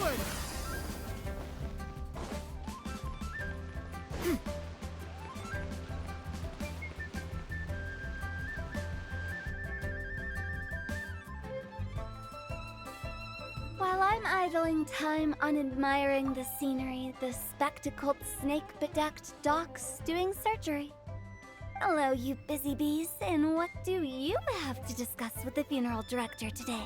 Forward! While I'm idling time on admiring the scenery, the spectacled snake-bedecked docs doing surgery. Hello, you busy bees, and what do you have to discuss with the funeral director today?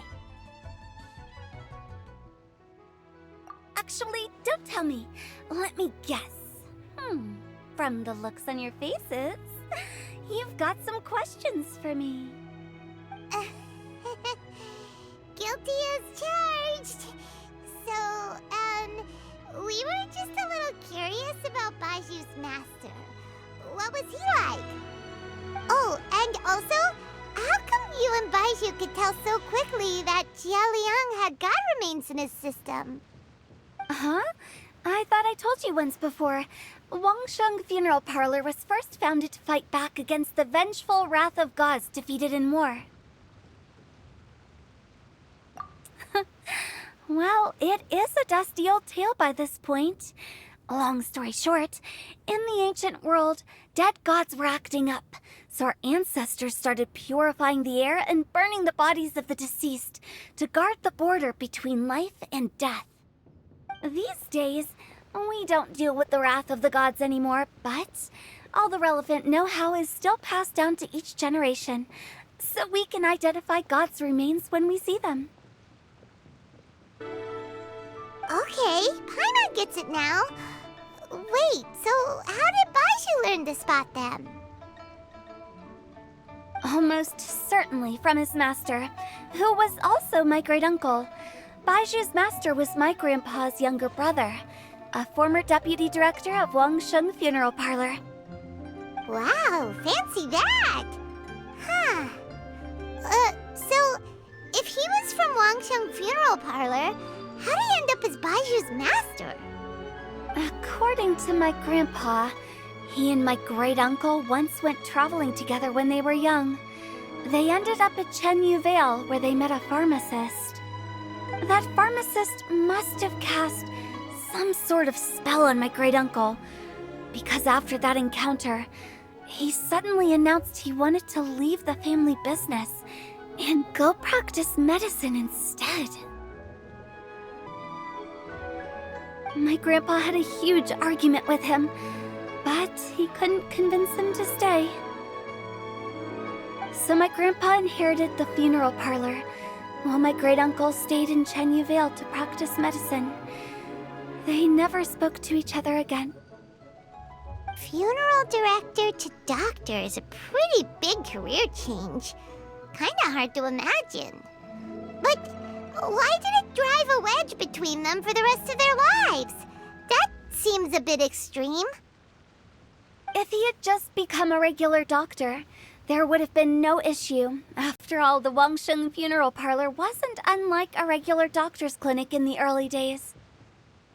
Actually, don't tell me. Let me guess. From the looks on your faces, you've got some questions for me. Guilty as charged. So, we were just a little curious about Baizhu's master. What was he like? Oh, and also, how come you and Baizhu could tell so quickly that Jia Liang had god remains in his system? Huh? I thought I told you once before. Wangsheng Funeral Parlor was first founded to fight back against the vengeful wrath of gods defeated in war. Well, it is a dusty old tale by this point. Long story short, in the ancient world, dead gods were acting up, so our ancestors started purifying the air and burning the bodies of the deceased to guard the border between life and death. These days, we don't deal with the wrath of the gods anymore, but all the relevant know-how is still passed down to each generation, so we can identify gods' remains when we see them. Okay, Paimon gets it now. Wait, so how did Baizhu learn to spot them? Almost certainly from his master, who was also my great-uncle. Baizhu's master was my grandpa's younger brother, a former deputy director of Wangsheng Funeral Parlor. Wow, fancy that! Huh. So, if he was from Wangsheng Funeral Parlor, how did he end up as Baizhu's master? According to my grandpa, he and my great-uncle once went traveling together when they were young. They ended up at Chenyu Vale, where they met a pharmacist. That pharmacist must have cast some sort of spell on my great-uncle, because after that encounter, he suddenly announced he wanted to leave the family business and go practice medicine instead. My grandpa had a huge argument with him, but he couldn't convince him to stay. So my grandpa inherited the funeral parlor, while my great-uncle stayed in Chenyu Vale to practice medicine. They never spoke to each other again. Funeral director to doctor is a pretty big career change. Kinda hard to imagine. But why did it drive a wedge between them for the rest of their lives? That seems a bit extreme. If he had just become a regular doctor, there would have been no issue. After all, the Wangsheng Funeral Parlor wasn't unlike a regular doctor's clinic in the early days.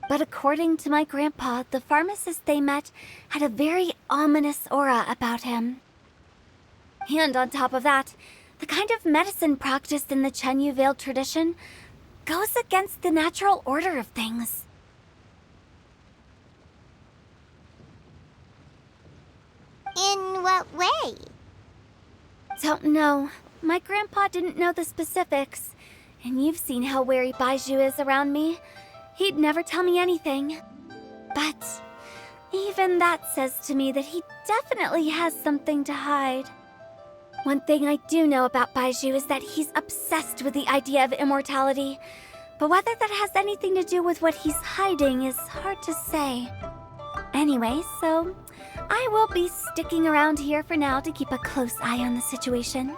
But according to my grandpa, the pharmacist they met had a very ominous aura about him. And on top of that, the kind of medicine practiced in the Chenyu Vale tradition goes against the natural order of things. In what way? Don't know. My grandpa didn't know the specifics. And you've seen how wary Baizhu is around me. He'd never tell me anything. But even that says to me that he definitely has something to hide. One thing I do know about Baizhu is that he's obsessed with the idea of immortality. But whether that has anything to do with what he's hiding is hard to say. Anyway, so I will be sticking around here for now to keep a close eye on the situation.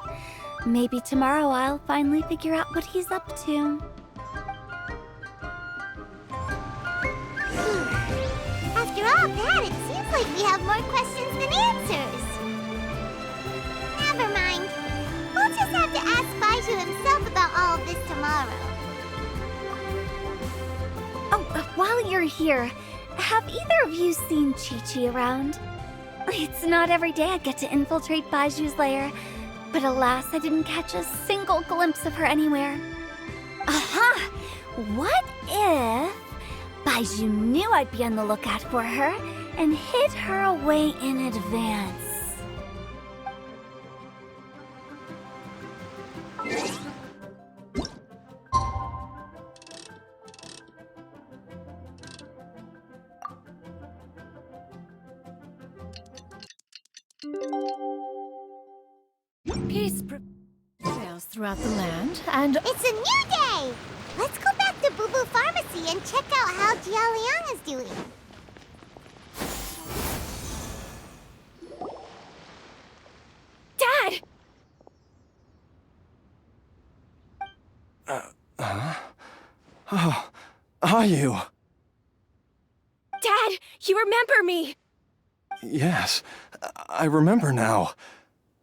Maybe tomorrow I'll finally figure out what he's up to. After all that, it seems like we have more questions than answers. Never mind. We'll just have to ask Baizhu himself about all of this tomorrow. Oh, while you're here, have either of you seen Chi-Chi around? It's not every day I get to infiltrate Baizhu's lair, but alas, I didn't catch a single glimpse of her anywhere. Aha! What if Baizhu knew I'd be on the lookout for her and hid her away in advance? Peace prevails throughout the land, and It's a new day! Let's go back to Boo Boo Pharmacy and check out how Jia Liang is doing. Dad! Oh, are you? Dad, you remember me! Yes, I remember now.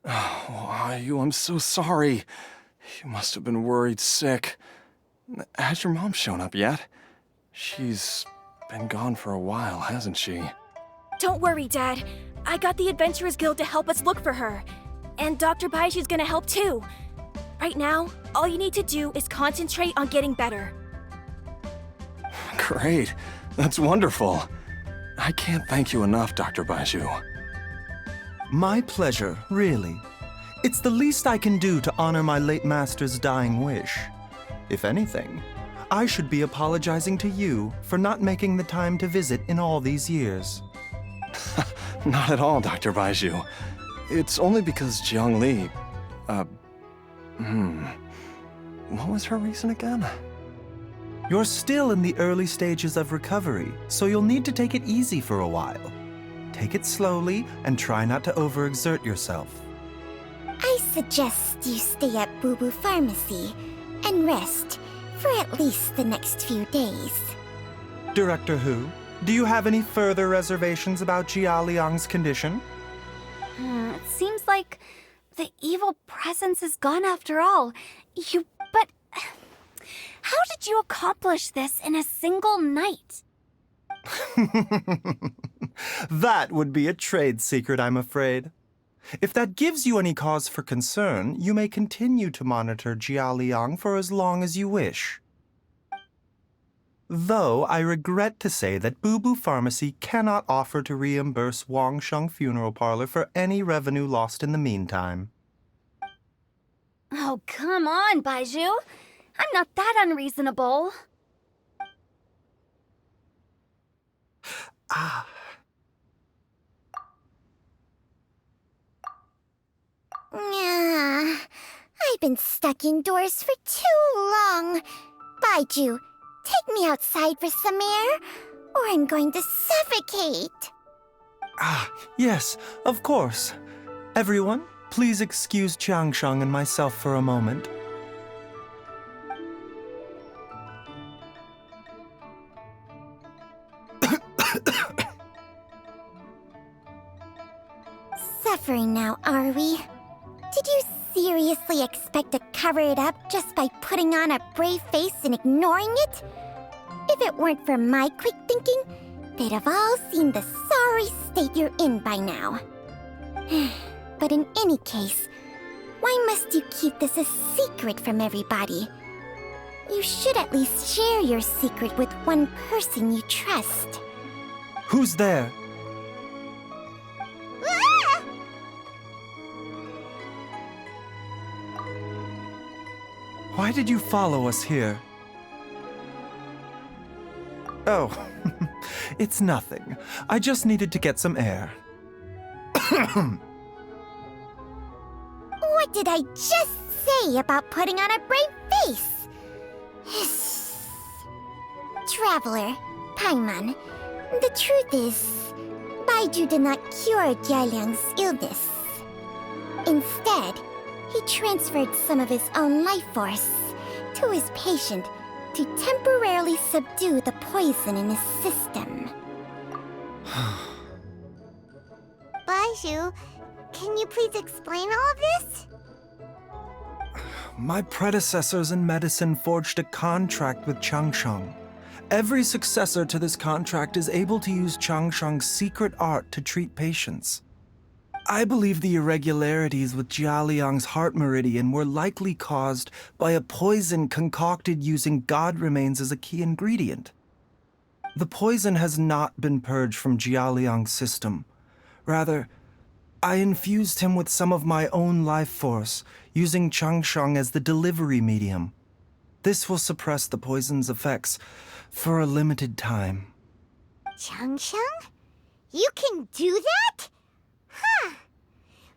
Oh, are you? I'm so sorry. You must have been worried sick. Has your mom shown up yet? She's been gone for a while, hasn't she? Don't worry, Dad. I got the Adventurers Guild to help us look for her. And Dr. Baizhu's gonna help too. Right now, all you need to do is concentrate on getting better. Great. That's wonderful. I can't thank you enough, Dr. Baizhu. My pleasure, really. It's the least I can do to honor my late master's dying wish. If anything, I should be apologizing to you for not making the time to visit in all these years. Not at all, Dr. Baizhu. It's only because Jiang Li... What was her reason again? You're still in the early stages of recovery, so you'll need to take it easy for a while. Take it slowly and try not to overexert yourself. I suggest you stay at Boo Boo Pharmacy and rest for at least the next few days. Director Hu, do you have any further reservations about Jia Liang's condition? It seems like the evil presence is gone after all. But how did you accomplish this in a single night? That would be a trade secret, I'm afraid. If that gives you any cause for concern, you may continue to monitor Jia Liang for as long as you wish. Though I regret to say that Boo Boo Pharmacy cannot offer to reimburse Wangsheng Funeral Parlor for any revenue lost in the meantime. Oh, come on, Baizhu. I'm not that unreasonable. I've been stuck indoors for too long. Baizhu, take me outside for some air, or I'm going to suffocate. Yes, of course. Everyone, please excuse Changsheng and myself for a moment. Suffering now, are we? Did you seriously expect to cover it up just by putting on a brave face and ignoring it? If it weren't for my quick thinking, they'd have all seen the sorry state you're in by now. But in any case, why must you keep this a secret from everybody? You should at least share your secret with one person you trust. Who's there? Ah! Why did you follow us here? Oh, it's nothing. I just needed to get some air. What did I just say about putting on a brave face? Traveler, Paimon, the truth is, Baizhu did not cure Jia Liang's illness. Instead, he transferred some of his own life force to his patient to temporarily subdue the poison in his system. Baizhu, can you please explain all of this? My predecessors in medicine forged a contract with Changsheng. Every successor to this contract is able to use Changsheng's secret art to treat patients. I believe the irregularities with Jialiang's heart meridian were likely caused by a poison concocted using god remains as a key ingredient. The poison has not been purged from Jialiang's system. Rather, I infused him with some of my own life force, using Changsheng as the delivery medium. This will suppress the poison's effects for a limited time. Changsheng? You can do that? Huh.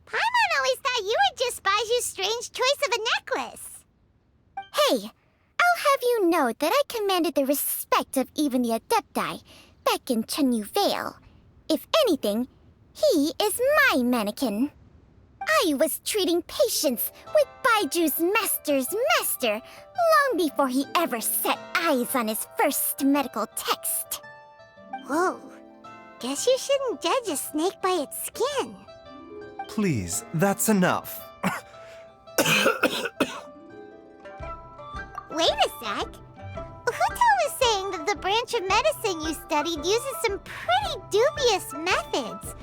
Paimon always thought you were just Baiju's strange choice of a necklace. Hey, I'll have you know that I commanded the respect of even the Adepti back in Chenyu Vale. If anything, he is my mannequin. I was treating patients with Baiju's master's master long before he ever set eyes on his first medical text. Whoa. Guess you shouldn't judge a snake by its skin. Please, that's enough. Wait a sec. Huto was saying that the branch of medicine you studied uses some pretty dubious methods.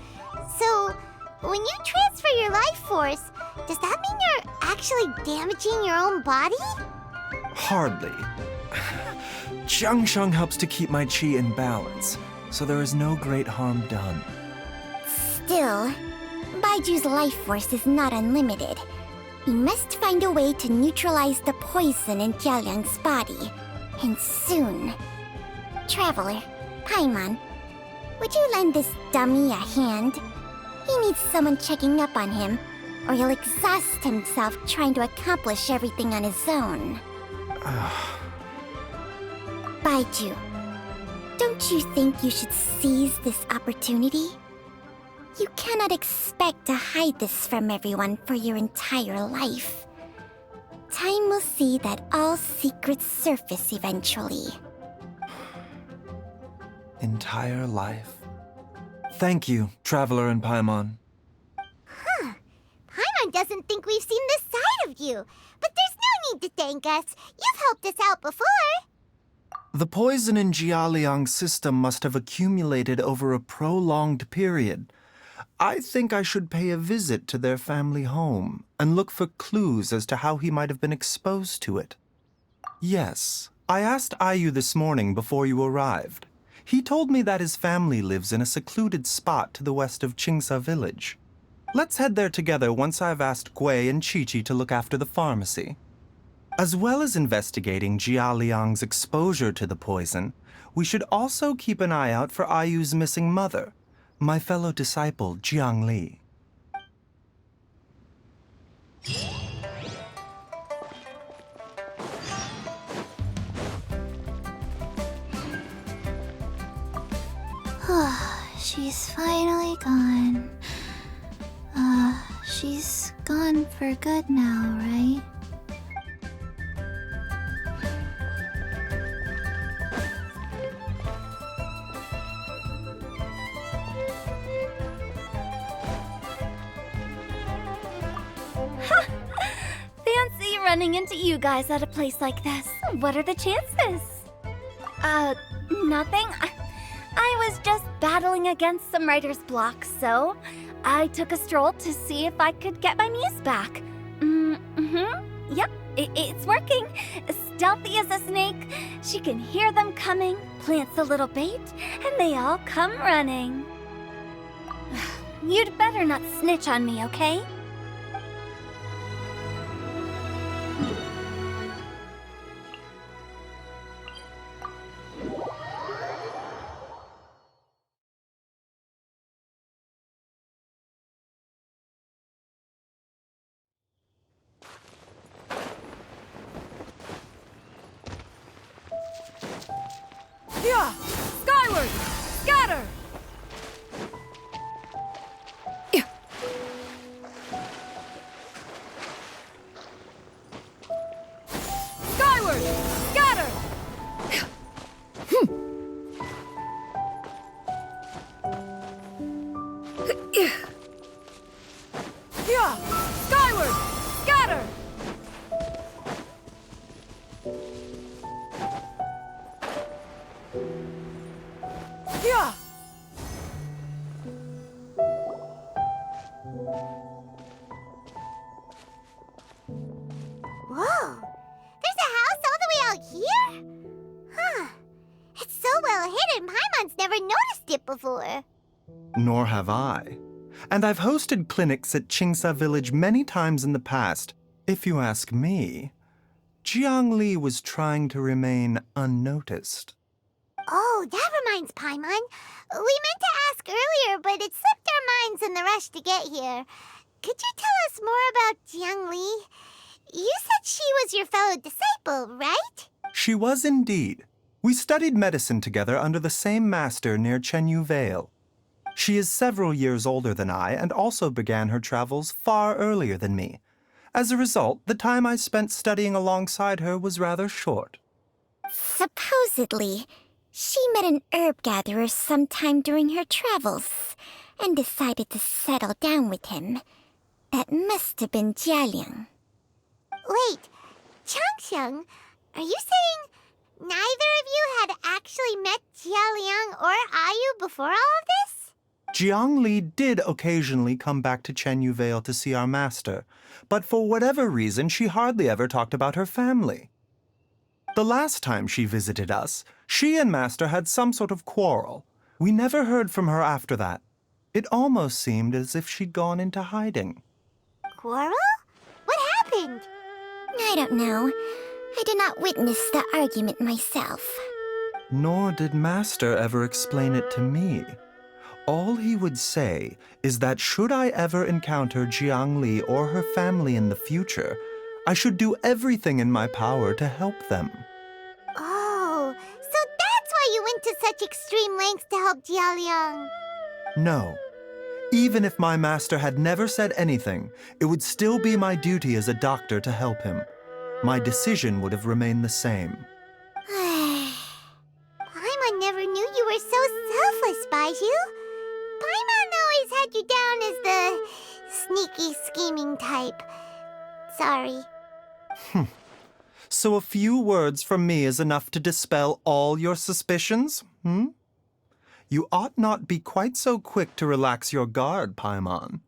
So, when you transfer your life force, does that mean you're actually damaging your own body? Hardly. Changsheng helps to keep my chi in balance, so there is no great harm done. Still, Baiju's life force is not unlimited. We must find a way to neutralize the poison in Jialiang's body. And soon. Traveler, Paimon, would you lend this dummy a hand? He needs someone checking up on him, or he'll exhaust himself trying to accomplish everything on his own. Baizhu, don't you think you should seize this opportunity? You cannot expect to hide this from everyone for your entire life. Time will see that all secrets surface eventually. Entire life. Thank you, Traveler and Paimon. Huh. Paimon doesn't think we've seen this side of you. But there's no need to thank us. You've helped us out before. The poison in Jialiang's system must have accumulated over a prolonged period. I think I should pay a visit to their family home and look for clues as to how he might have been exposed to it. Yes, I asked Ayu this morning before you arrived. He told me that his family lives in a secluded spot to the west of Qingsa village. Let's head there together once I've asked Gui and Chi-Chi to look after the pharmacy. As well as investigating Jialiang's exposure to the poison, we should also keep an eye out for Ayu's missing mother, my fellow disciple, Jiang Li. She's finally gone. She's gone for good now, right? Fancy running into you guys at a place like this. What are the chances? Nothing. I was just battling against some writer's block, so I took a stroll to see if I could get my muse back. Yep, it's working. Stealthy as a snake, she can hear them coming, plants a little bait, and they all come running. You'd better not snitch on me, okay? Yeah! Skyward! Scatter! Yeah. Skyward! Scatter! Yeah! Skyward! Scatter! Yeah! never noticed it before. Nor have I. And I've hosted clinics at Qingsa Village many times in the past. If you ask me, Jiangli was trying to remain unnoticed. Oh, that reminds Paimon. We meant to ask earlier, but it slipped our minds in the rush to get here. Could you tell us more about Jiang Li? You said she was your fellow disciple, right? She was indeed. We studied medicine together under the same master near Chenyu Vale. She is several years older than I and also began her travels far earlier than me. As a result, the time I spent studying alongside her was rather short. Supposedly, she met an herb gatherer sometime during her travels and decided to settle down with him. That must have been Jialiang. Wait, Changxiang, are you saying neither of you had actually met Jialiang or Ayu before all of this? Jiang Li did occasionally come back to Chenyu Vale to see our master, but for whatever reason, she hardly ever talked about her family. The last time she visited us, she and master had some sort of quarrel. We never heard from her after that. It almost seemed as if she'd gone into hiding. Quarrel? What happened? I don't know. I did not witness the argument myself. Nor did master ever explain it to me. All he would say is that should I ever encounter Jiang Li or her family in the future, I should do everything in my power to help them. Oh, so that's why you went to such extreme lengths to help Jialiang. No. Even if my master had never said anything, it would still be my duty as a doctor to help him. My decision would have remained the same. Paimon never knew you were so selfless, Baizhu. Paimon always had you down as the sneaky, scheming type. Sorry. So a few words from me is enough to dispel all your suspicions, You ought not be quite so quick to relax your guard, Paimon.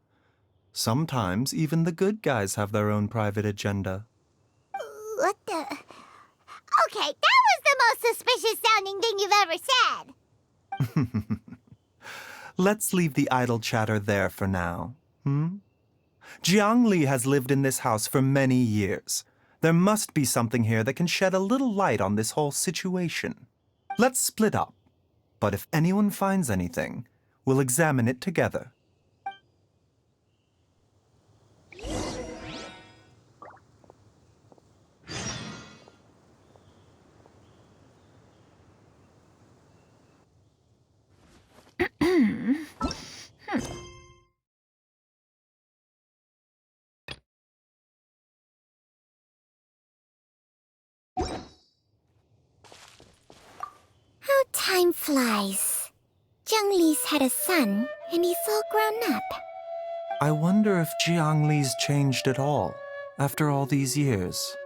Sometimes even the good guys have their own private agenda. What the... Okay, that was the most suspicious-sounding thing you've ever said. Let's leave the idle chatter there for now, Jiang Li has lived in this house for many years. There must be something here that can shed a little light on this whole situation. Let's split up. But if anyone finds anything, we'll examine it together. How time flies. Jiang Li's had a son, and he's all grown up. I wonder if Jiang Li's changed at all, after all these years.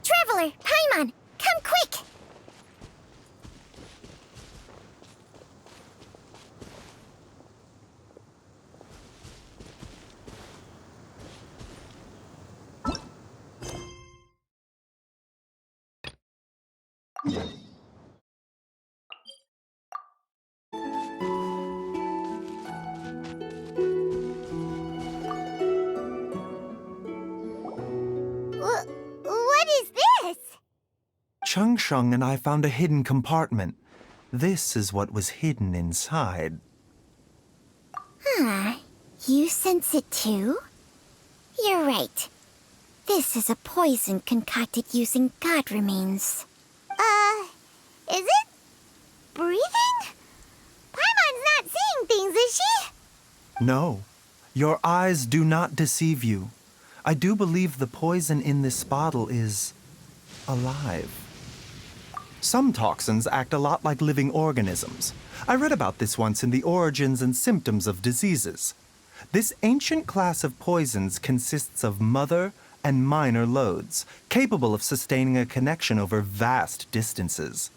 Traveler, Paimon, come quick! What is this? Changsheng and I found a hidden compartment. This is what was hidden inside. You sense it too? You're right. This is a poison concocted using god remains. Is it breathing? Paimon's not seeing things, is she? No, your eyes do not deceive you. I do believe the poison in this bottle is alive. Some toxins act a lot like living organisms. I read about this once in The Origins and Symptoms of Diseases. This ancient class of poisons consists of mother and minor loads, capable of sustaining a connection over vast distances.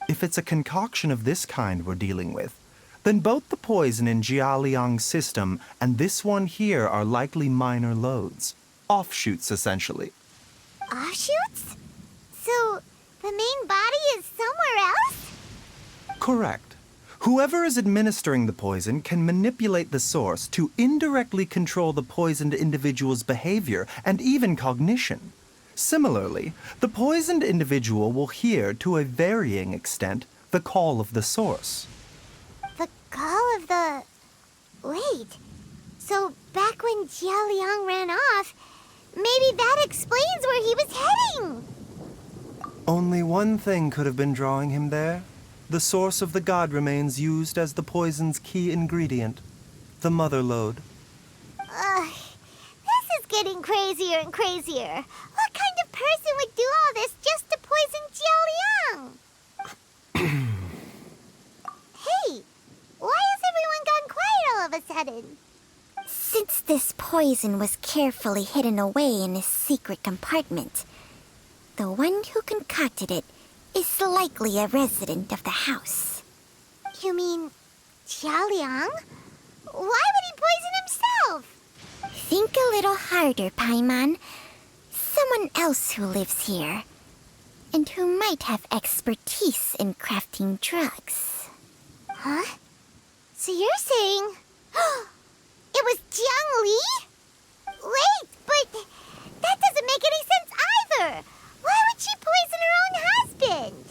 If it's a concoction of this kind we're dealing with, then both the poison in Jialiang's system and this one here are likely minor loads. Offshoots, essentially. Offshoots? So, the main body is somewhere else? Correct. Whoever is administering the poison can manipulate the source to indirectly control the poisoned individual's behavior and even cognition. Similarly, the poisoned individual will hear, to a varying extent, the call of the source. The call of the... Wait. So, back when Jialiang ran off, maybe that explains where he was heading! Only one thing could have been drawing him there. The source of the god remains used as the poison's key ingredient, the mother lode. This is getting crazier and crazier. What kind of person would do all this just to poison Jialiang? Hey, why has everyone gone quiet all of a sudden? Since this poison was carefully hidden away in a secret compartment, the one who concocted it is likely a resident of the house. You mean Jialiang? Why would he poison himself? Think a little harder, Paimon. Someone else who lives here, and who might have expertise in crafting drugs. Huh? So you're saying... it was Jiang Li? Wait, but that doesn't make any sense either! Why would she poison her own husband?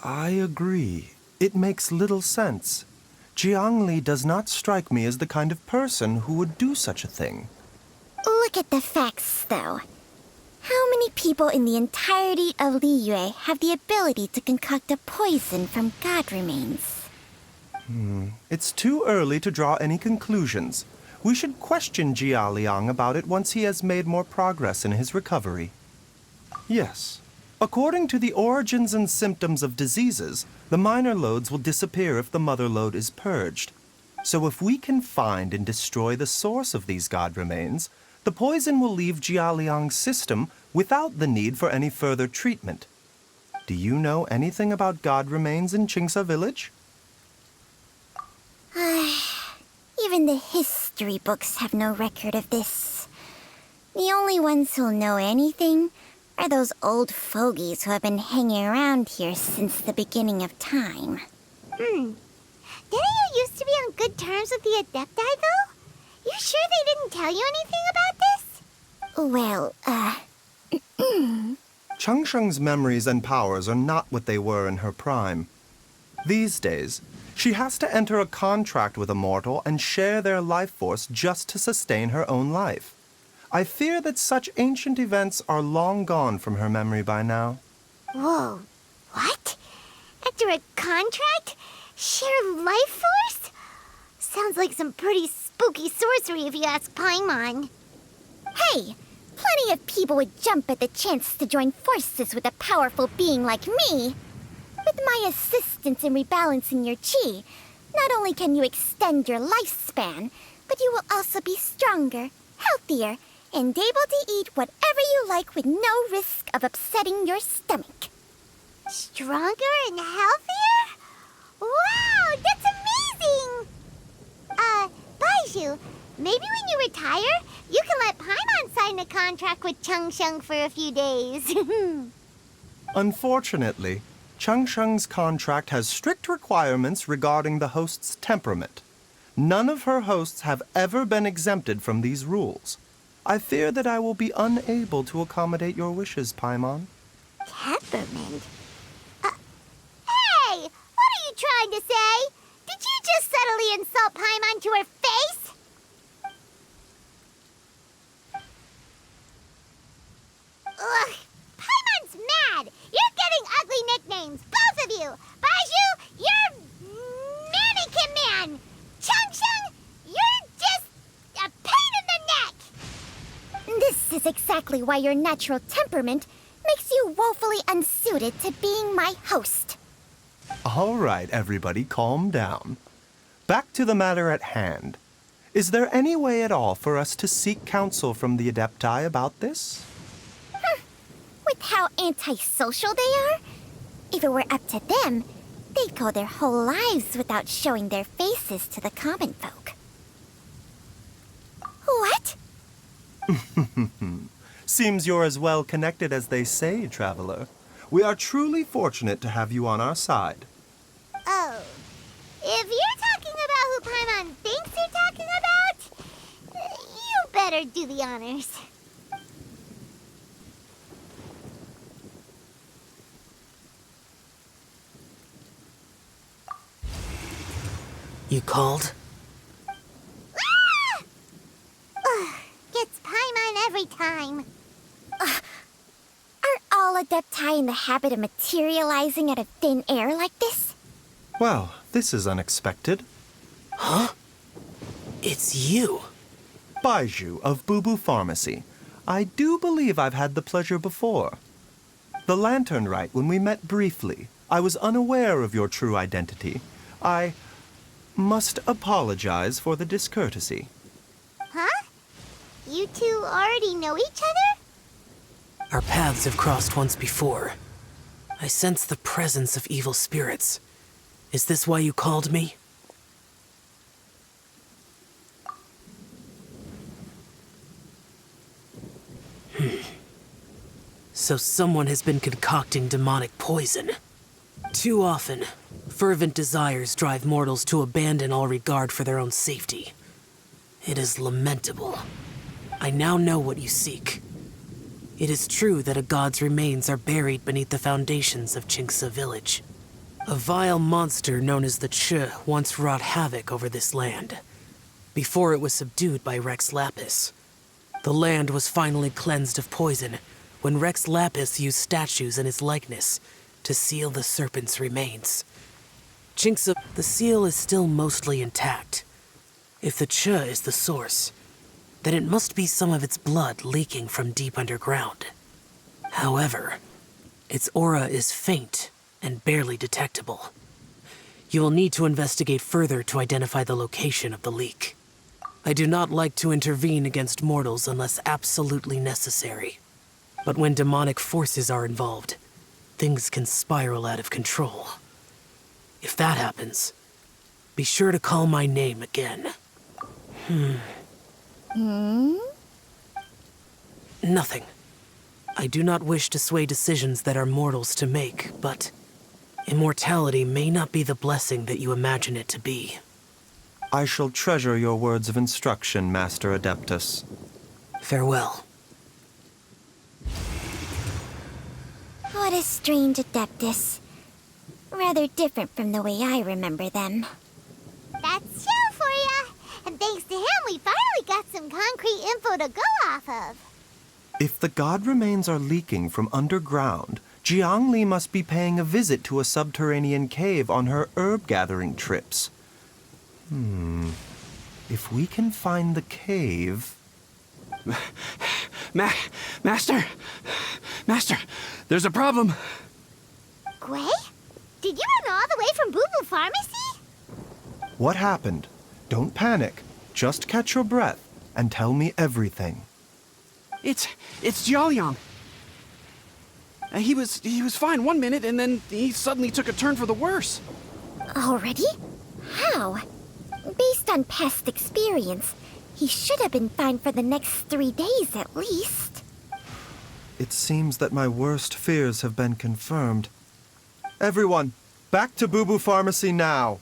I agree. It makes little sense. Jiang Li does not strike me as the kind of person who would do such a thing. Look at the facts, though. How many people in the entirety of Liyue have the ability to concoct a poison from god remains? It's too early to draw any conclusions. We should question Jia Liang about it once he has made more progress in his recovery. Yes. According to the origins and symptoms of diseases, the minor loads will disappear if the mother load is purged. So if we can find and destroy the source of these god remains, the poison will leave Jialiang's system without the need for any further treatment. Do you know anything about god remains in Qingsa village? Even the history books have no record of this. The only ones who'll know anything are those old fogies who have been hanging around here since the beginning of time. Didn't you used to be on good terms with the Adepti, though? You sure they didn't tell you anything about this? Well, Changsheng's memories and powers are not what they were in her prime. These days, she has to enter a contract with a mortal and share their life force just to sustain her own life. I fear that such ancient events are long gone from her memory by now. Whoa, what? Enter a contract? Share life force? Sounds like some pretty spooky sorcery if you ask Paimon. hey, plenty of people would jump at the chance to join forces with a powerful being like me. With my assistance in rebalancing your chi, not only can you extend your lifespan, but you will also be stronger, healthier, and able to eat whatever you like with no risk of upsetting your stomach. Stronger and healthier? Wow, that's amazing! Baizhu, maybe when you retire, you can let Paimon sign a contract with Changsheng for a few days. Unfortunately, Changsheng's contract has strict requirements regarding the host's temperament. None of her hosts have ever been exempted from these rules. I fear that I will be unable to accommodate your wishes, Paimon. Temperament? Hey! What are you trying to say? Did you just subtly insult Paimon to her face? Ugh! Paimon's mad! You're getting ugly nicknames, both of you! Baizhu, you're Mannequin Man! Changsheng, you're just a pain in the neck! is exactly why your natural temperament makes you woefully unsuited to being my host. All right, everybody, calm down. Back to the matter at hand. Is there any way at all for us to seek counsel from the Adepti about this? With how antisocial they are, if it were up to them, they'd go their whole lives without showing their faces to the common folk. What? Seems you're as well connected as they say, Traveler. We are truly fortunate to have you on our side. Oh. If you're talking about who Paimon thinks you're talking about, you better do the honors. You called? Ah! Ugh, gets Paimon every time. Are all Adepti in the habit of materializing out of thin air like this? Well, this is unexpected. Huh? It's you. Baizhu of Boo Pharmacy. I do believe I've had the pleasure before. The Lantern Rite, when we met briefly, I was unaware of your true identity. I must apologize for the discourtesy. Huh? You two already know each other? Our paths have crossed once before. I sense the presence of evil spirits. Is this why you called me? So someone has been concocting demonic poison. Too often, fervent desires drive mortals to abandon all regard for their own safety. It is lamentable. I now know what you seek. It is true that a god's remains are buried beneath the foundations of Chinksa village. A vile monster known as the Chu once wrought havoc over this land, before it was subdued by Rex Lapis. The land was finally cleansed of poison when Rex Lapis used statues in his likeness to seal the serpent's remains. Chinksa, the seal is still mostly intact. If the Chu is the source, then it must be some of its blood leaking from deep underground. However, its aura is faint and barely detectable. You will need to investigate further to identify the location of the leak. I do not like to intervene against mortals unless absolutely necessary. But when demonic forces are involved, things can spiral out of control. If that happens, be sure to call my name again. Nothing. I do not wish to sway decisions that are mortals to make, but immortality may not be the blessing that you imagine it to be. I shall treasure your words of instruction, Master Adeptus. Farewell. What a strange Adeptus. Rather different from the way I remember them. That's Shell for ya! And thanks to him, we finally got some concrete info to go off of. If the god remains are leaking from underground, Jiangli must be paying a visit to a subterranean cave on her herb-gathering trips. If we can find the cave... Master, there's a problem. Gray? Did you run all the way from Boo Boo Pharmacy? What happened? Don't panic. Just catch your breath and tell me everything. It's Jiaoyang. He was fine one minute, and then he suddenly took a turn for the worse. Already? How? Based on past experience, he should have been fine for the next 3 days at least. It seems that my worst fears have been confirmed. Everyone, back to Boo Boo Pharmacy now.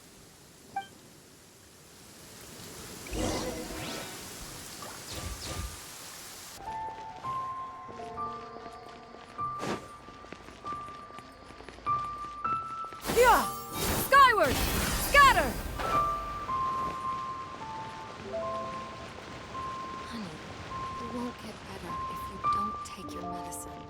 Yeah! Skyward! Scatter! Honey, you won't get better if you don't take your medicine.